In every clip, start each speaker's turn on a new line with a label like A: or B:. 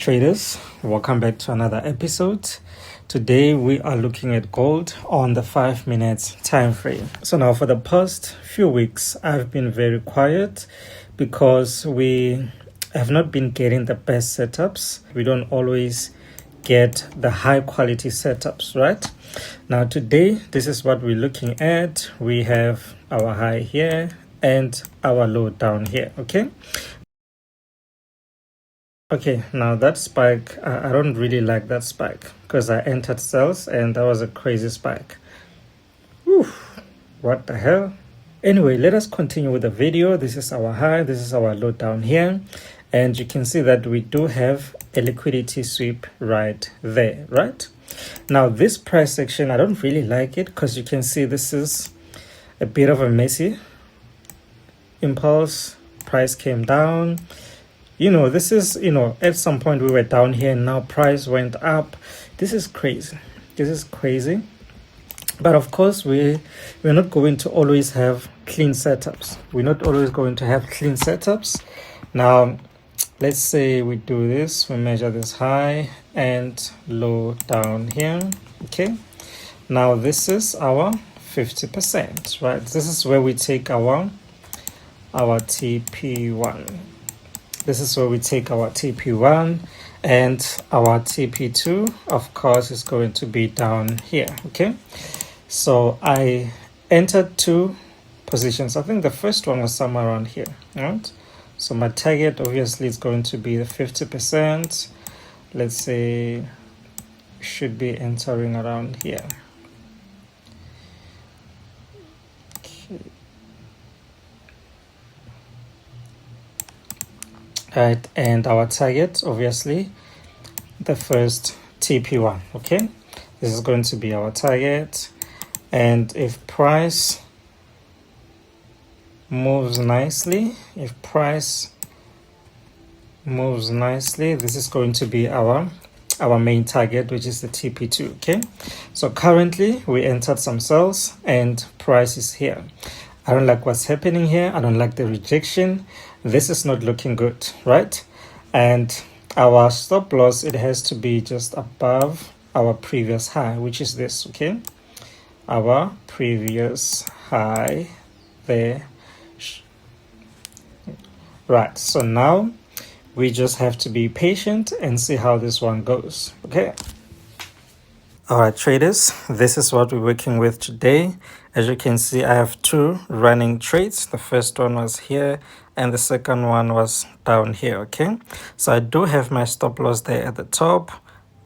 A: traders, welcome back to another episode. Today we are looking at gold on the 5 minutes time frame. So now for the past few weeks I've been very quiet because we have not been getting the best setups. We don't always get the high quality setups, right? Now today this is what we're looking at. We have our high here and our low down here. Okay, now that spike, I don't really like that spike because I entered sales and that was a crazy spike. Oof, what the hell? Anyway, let us continue with the video. This is our high, this is our low down here. And you can see that we do have a liquidity sweep right there, right? Now this price section, I don't really like it because you can see this is a bit of a messy impulse. Price came down. This is, at some point we were down here and now price went up. This is crazy. But of course, we're not going to always have clean setups. We're not always going to have clean setups. Now, let's say we do this. We measure this high and low down here. Okay. Now, this is our 50%, right? This is where we take our TP1. This is where we take our TP1 and our TP2, of course, is going to be down here, okay? So I entered two positions. I think the first one was somewhere around here, right? So my target obviously is going to be the 50%. Let's say should be entering around here. Right, and our target obviously the first TP1. Okay, this is going to be our target, and if price moves nicely, this is going to be our main target, which is the TP2. Okay, so currently we entered some sales and price is here. I don't like what's happening here. I don't like the rejection. This is not looking good, right? And our stop loss, it has to be just above our previous high, which is this, okay? Our previous high there. Right, so now we just have to be patient and see how this one goes, okay? All right, traders, this is what we're working with today. As you can see, I have two running trades. The first one was here and the second one was down here, okay? So I do have my stop loss there at the top,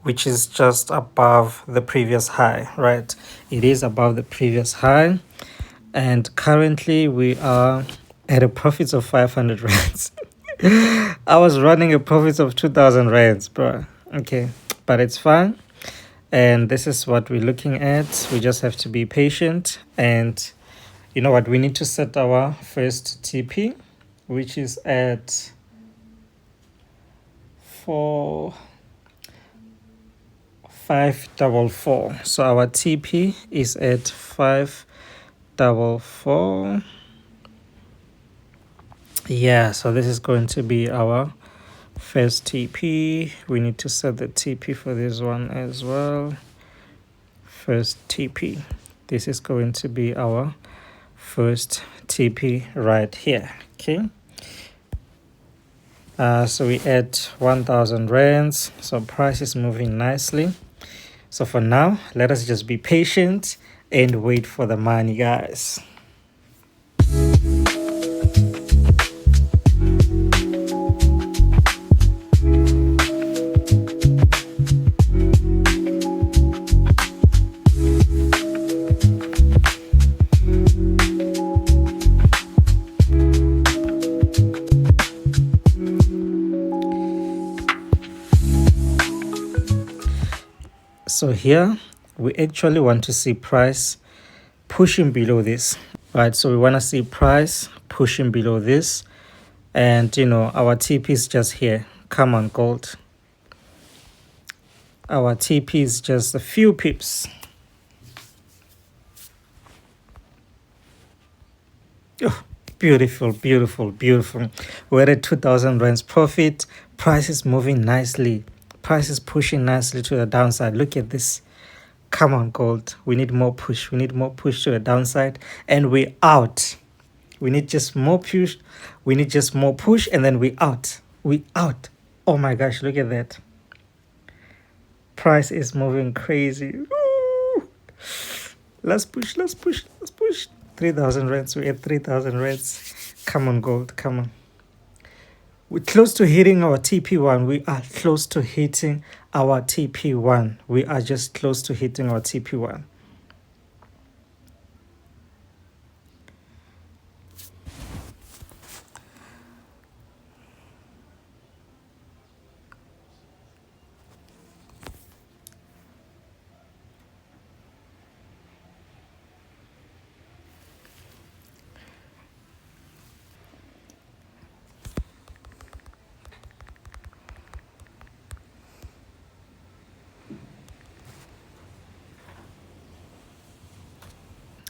A: which is just above the previous high, right? It is above the previous high. And currently we are at a profit of 500 rands. I was running a profit of 2,000 rands, bro. Okay, but it's fine. And this is what we're looking at. We just have to be patient. And you know what? We need to set our first TP, which is at 544. So our TP is at 544. Yeah, so this is going to be our first TP. We need to set the TP for this one as well. First TP. This is going to be our first TP right here. Okay. So we add 1,000 rands. So price is moving nicely. So for now, let us just be patient and wait for the money, guys. So here we actually want to see price pushing below this, right? So we want to see price pushing below this, and our TP is just here. Come on, gold. Our TP is just a few pips. Oh, beautiful. We're at 2,000 rands profit. Price is moving nicely. Price is pushing nicely to the downside. Look at this. Come on, gold. We need more push. We need more push to the downside. And we're out. We need just more push. We need just more push, and then we out. We out. Oh my gosh, look at that. Price is moving crazy. Woo! Let's push, let's push, let's push. 3,000 rands. We're at 3,000 rands. Come on, gold. Come on. We're close to hitting our TP1. We are close to hitting our TP1. We are just close to hitting our TP1.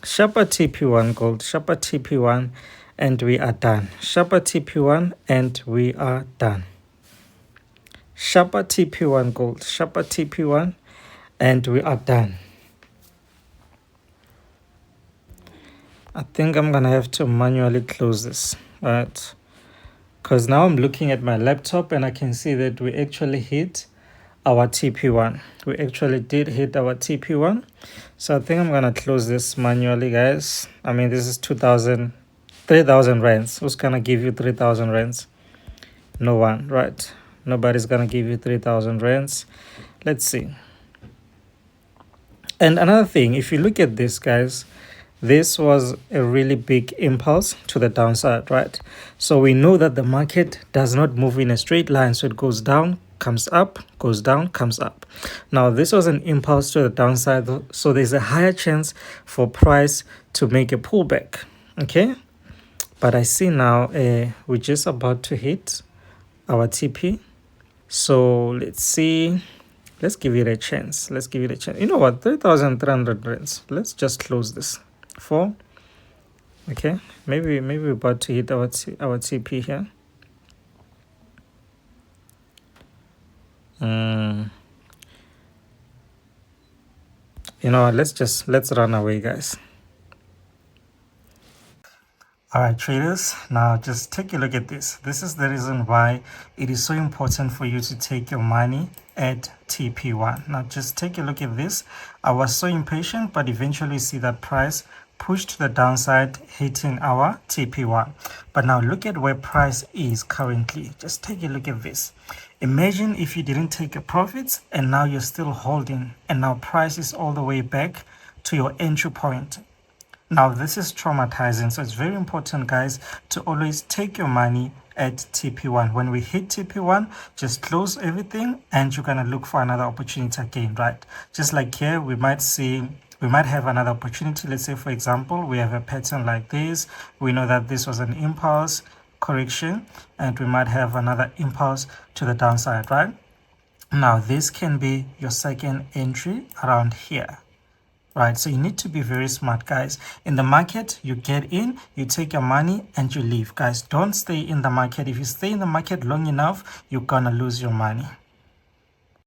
A: Sharper TP1 gold, sharper TP1, and we are done. Sharper TP1, and we are done. Sharper TP1 gold, sharper TP1, and we are done. I think I'm gonna have to manually close this, right? Because now I'm looking at my laptop and I can see that we actually hit our TP1. We actually did hit our TP1. So I think I'm gonna close this manually, guys. I mean, this is 3,000 rands. Who's gonna give you 3,000 rands? No one, right? Nobody's gonna give you 3,000 rands. Let's see. And another thing, if you look at this, guys, this was a really big impulse to the downside, right? So we know that the market does not move in a straight line. So it goes down, comes up, goes down, comes up. Now, this was an impulse to the downside. So there's a higher chance for price to make a pullback, okay? But I see now we're just about to hit our TP. So let's see. Let's give it a chance. Let's give it a chance. You know what? 3,300 rands. Let's just close this. 4. Okay, maybe we're about to hit our TP here. You know what, let's run away, guys. All right, traders, now just take a look at this. This is the reason why it is so important for you to take your money at TP1. Now just take a look at this. I was so impatient, but eventually see that price pushed to the downside, hitting our TP1. But now look at where price is currently. Just take a look at this. Imagine if you didn't take your profits and now you're still holding, and now price is all the way back to your entry point. Now this is traumatizing, so it's very important, guys, to always take your money at TP1. When we hit TP1, just close everything and you're gonna look for another opportunity again, right? Just like here, we might have another opportunity. Let's say, for example, we have a pattern like this. We know that this was an impulse correction, and we might have another impulse to the downside, right? Now this can be your second entry around here. Right, so you need to be very smart, guys. In the market, you get in, you take your money, and you leave, guys. Don't stay in the market. If you stay in the market long enough, you're gonna lose your money.